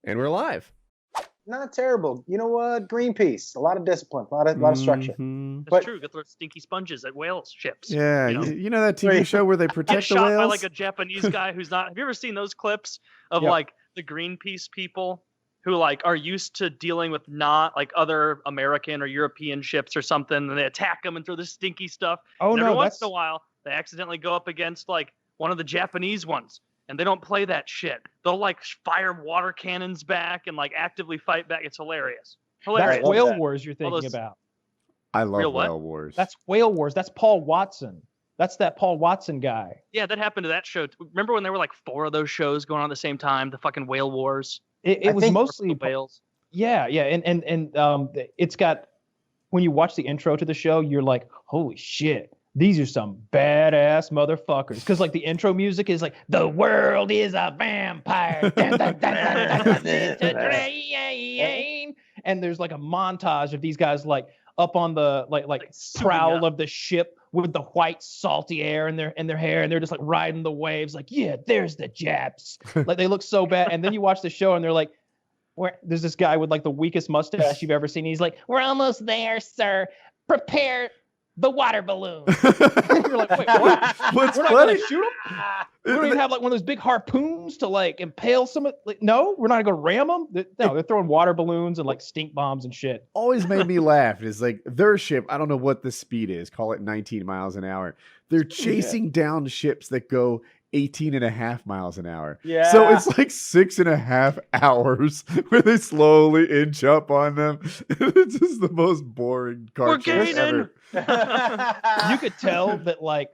And we're live. Not terrible. You know what? Greenpeace. A lot of discipline. A lot of structure. That's true. Get those stinky sponges at whale ships. Yeah, you know that TV show where they protect the shot whales? by like a Japanese guy who's not. Have you ever seen those clips of like the Greenpeace people who like are used to dealing with not like other American or European ships or something, and they attack them and throw this stinky stuff. Oh, and no, every once in a while, they accidentally go up against like one of the Japanese ones. And they don't play that shit. They'll like fire water cannons back and like actively fight back. It's hilarious. That's Whale Wars you're thinking about. I love Real what? Whale Wars. That's Whale Wars. That's Paul Watson. That's that Paul Watson guy. Yeah, that happened to that show. Remember when there were like 4 of those shows going on at the same time? The fucking Whale Wars. It was mostly whales. Yeah, and it's got, when you watch the intro to the show, you're like, holy shit. These are some badass motherfuckers. Because like the intro music is like, the world is a vampire. And there's like a montage of these guys like up on the like prow of the ship with the white salty air in their hair, and they're just like riding the waves like, yeah, there's the Japs. Like they look so bad. And then you watch the show and they're like, there's this guy with like the weakest mustache you've ever seen. He's like, we're almost there, sir. Prepare the water balloon. You're like, wait, what? What's we're not funny? gonna shoot them? We don't even have like one of those big harpoons to like impale some of. Like, no, we're not gonna ram them. No, they're throwing water balloons and like stink bombs and shit. Always made me laugh is like their ship. I don't know what the speed is. Call it 19 miles an hour. They're chasing down ships that go 18.5 miles an hour. Yeah. So it's like 6.5 hours where they slowly inch up on them. It's just the most boring car chase ever. You could tell that like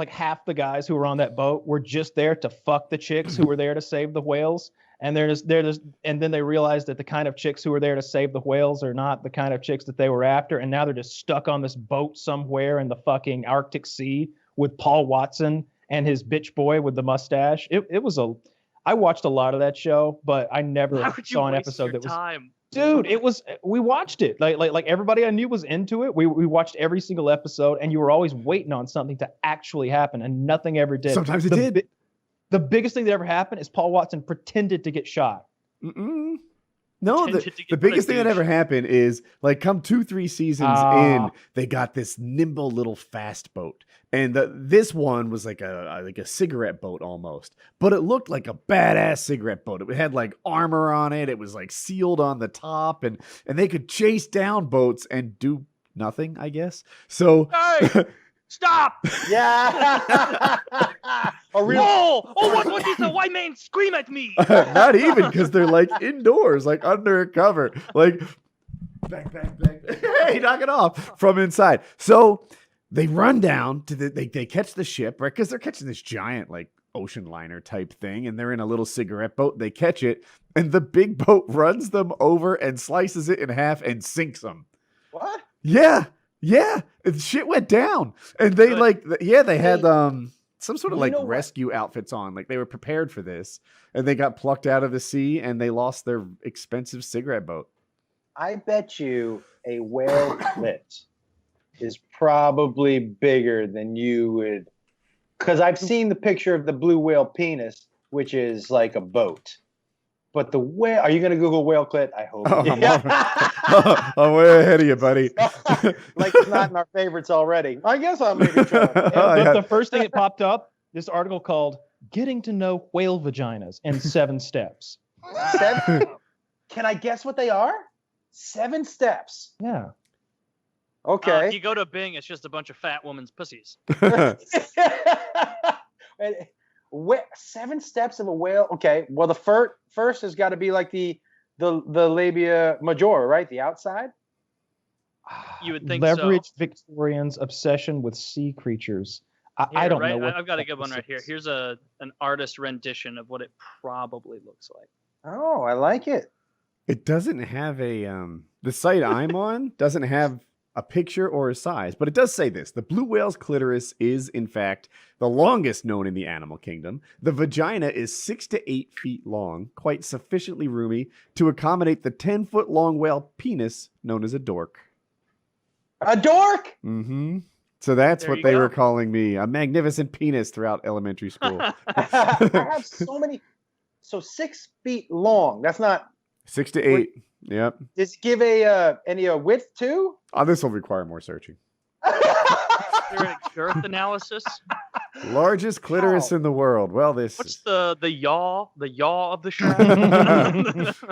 half the guys who were on that boat were just there to fuck the chicks who were there to save the whales. And and then they realized that the kind of chicks who were there to save the whales are not the kind of chicks that they were after. And now they're just stuck on this boat somewhere in the fucking Arctic Sea with Paul Watson and his bitch boy with the mustache. I watched a lot of that show, but I never saw an episode that was time? Dude, we watched it. Like everybody I knew was into it. We watched every single episode, and you were always waiting on something to actually happen, and nothing ever did. Sometimes it did. The biggest thing that ever happened is Paul Watson pretended to get shot. No, the biggest thing that ever happened is like come 2-3 seasons in, they got this nimble little fast boat. And this one was like a cigarette boat almost, but it looked like a badass cigarette boat. It had like armor on it. It was like sealed on the top, and they could chase down boats and do nothing, I guess. So hey, stop! Yeah. Whoa! Oh, what did the white man scream at me? Not even, because they're like indoors, like under a cover, like bang, bang, bang. Hey, knock it off from inside. So they run down to they catch the ship, right? Because they're catching this giant like ocean liner type thing, and they're in a little cigarette boat. They catch it, and the big boat runs them over and slices it in half and sinks them. What? Yeah. And shit went down, and they they had some sort of like rescue outfits on, like they were prepared for this, and they got plucked out of the sea, and they lost their expensive cigarette boat. I bet you a whale clit is probably bigger than you would, because I've seen the picture of the blue whale penis, which is like a boat. But the whale, are you going to Google whale clit? I hope. I'm way ahead of you, buddy. Like it's not in our favorites already. I guess I'll maybe try. The first thing that popped up, this article called "Getting to Know Whale Vaginas in 7 Steps." 7? Can I guess what they are? 7 steps. Yeah. Okay. If you go to Bing, it's just a bunch of fat women's pussies. 7 steps of a whale. Okay. Well, the first has got to be like the labia majora, right? The outside. You would think Leverage so. Victorians' obsession with sea creatures. I don't know. I've got a good one right here. Here's an artist rendition of what it probably looks like. Oh, I like it. It doesn't have the site I'm on doesn't have a picture or a size, but it does say this. The blue whale's clitoris is, in fact, the longest known in the animal kingdom. The vagina is 6 to 8 feet long, quite sufficiently roomy to accommodate the 10-foot long whale penis known as a dork. A dork? Mm-hmm. So that's There what you they go. were calling me, a magnificent penis throughout elementary school. I have so many. So 6 feet long. That's not 6 to 8. Yep. Does it give any width too? Oh, this will require more searching. Is there a girth analysis? Largest clitoris in the world. Well, What's the yaw of the shaft?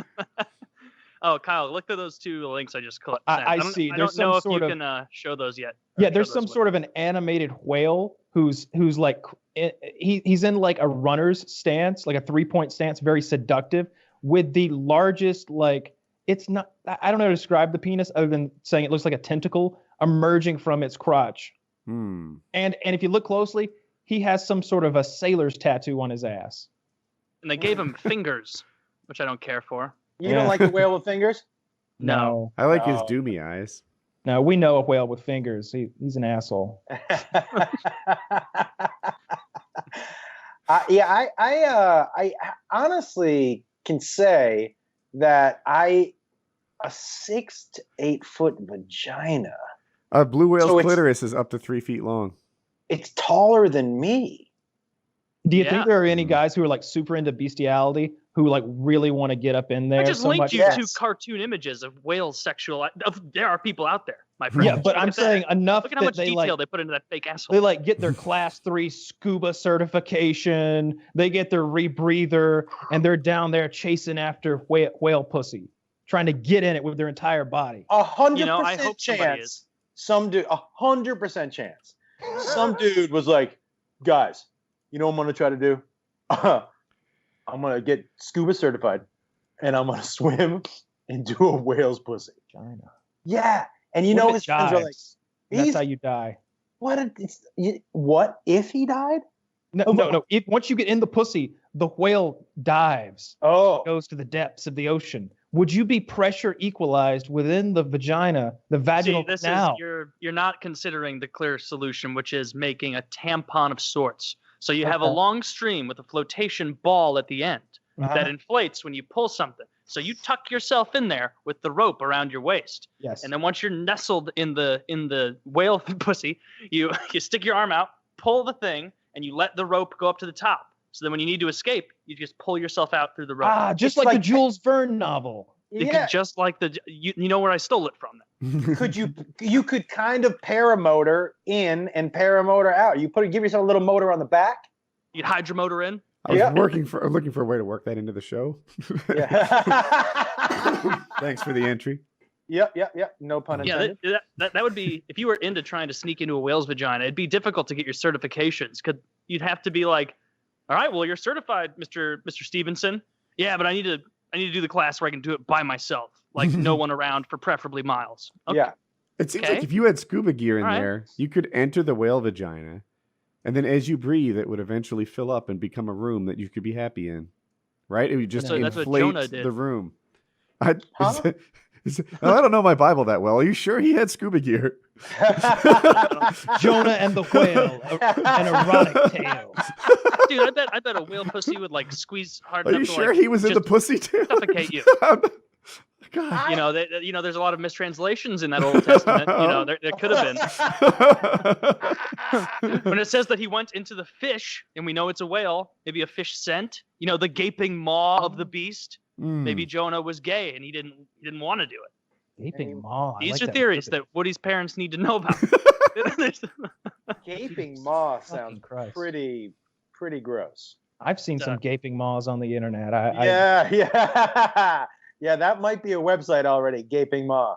Oh, Kyle, look at those 2 links I just sent. I see. I There's don't know if some you sort of can show those yet. yeah. There's some sort of an animated whale who's like he's in like a runner's stance, like a 3-point stance, very seductive, with the largest like it's not. I don't know how to describe the penis other than saying it looks like a tentacle emerging from its crotch. And if you look closely, he has some sort of a sailor's tattoo on his ass. And they gave him fingers, which I don't care for. You don't like the whale with fingers? No. I like his doomy eyes. No, we know a whale with fingers. He's an asshole. I honestly can say that a 6 to 8 foot vagina. A blue whale's clitoris is up to 3 feet long. It's taller than me. Do you think there are any guys who are like super into bestiality who like really want to get up in there? I just linked you to cartoon images of whales sexual. There are people out there, my friend. Yeah, but I'm saying enough. Look at how much detail they put into that fake asshole. They like get their class 3 scuba certification. They get their rebreather, and they're down there chasing after whale pussy, trying to get in it with their entire body. 100% chance. Some dude, 100% chance. Some dude was like, guys, you know what I'm gonna try to do? I'm gonna get scuba certified, and I'm gonna swim into a whale's pussy. China. Yeah, and you know his friends are like, "That's how you die." What if he died? No. Once you get in the pussy, the whale dives. Oh, goes to the depths of the ocean. Would you be pressure equalized within the vagina, the vaginal canal? You're not considering the clear solution, which is making a tampon of sorts. So you have a long stream with a flotation ball at the end that inflates when you pull something. So you tuck yourself in there with the rope around your waist. Yes. And then once you're nestled in the whale pussy, you stick your arm out, pull the thing, and you let the rope go up to the top. So then when you need to escape, you just pull yourself out through the rope. Just like the Jules Verne novel. Yeah. Just like you know where I stole it from. You could kind of paramotor in and paramotor out. You give yourself a little motor on the back. You'd hydromotor in. I was looking for a way to work that into the show. Thanks for the entry. Yep. No pun intended. Yeah, that would be, if you were into trying to sneak into a whale's vagina, it'd be difficult to get your certifications. You'd have to be like, all right, well, you're certified, Mr. Stevenson. Yeah, but I need to do the class where I can do it by myself, like no one around for preferably miles. Okay. Yeah. It seems like if you had scuba gear in there, you could enter the whale vagina, and then as you breathe, it would eventually fill up and become a room that you could be happy in. Right? It would just inflate the room. I don't know my Bible that well. Are you sure he had scuba gear? Jonah and the whale, an erotic tale. Dude, I bet a whale pussy would like squeeze hard enough. Are you sure he was in the pussy too? Suffocate you. God. There's a lot of mistranslations in that Old Testament. There could have been. When it says that he went into the fish, and we know it's a whale, maybe a fish scent. The gaping maw of the beast. Maybe Jonah was gay and he didn't want to do it. Gaping maw. These are theories that Woody's parents need to know about. Gaping maw sounds pretty gross. I've seen some gaping maws on the internet. Yeah, that might be a website already. Gaping maw.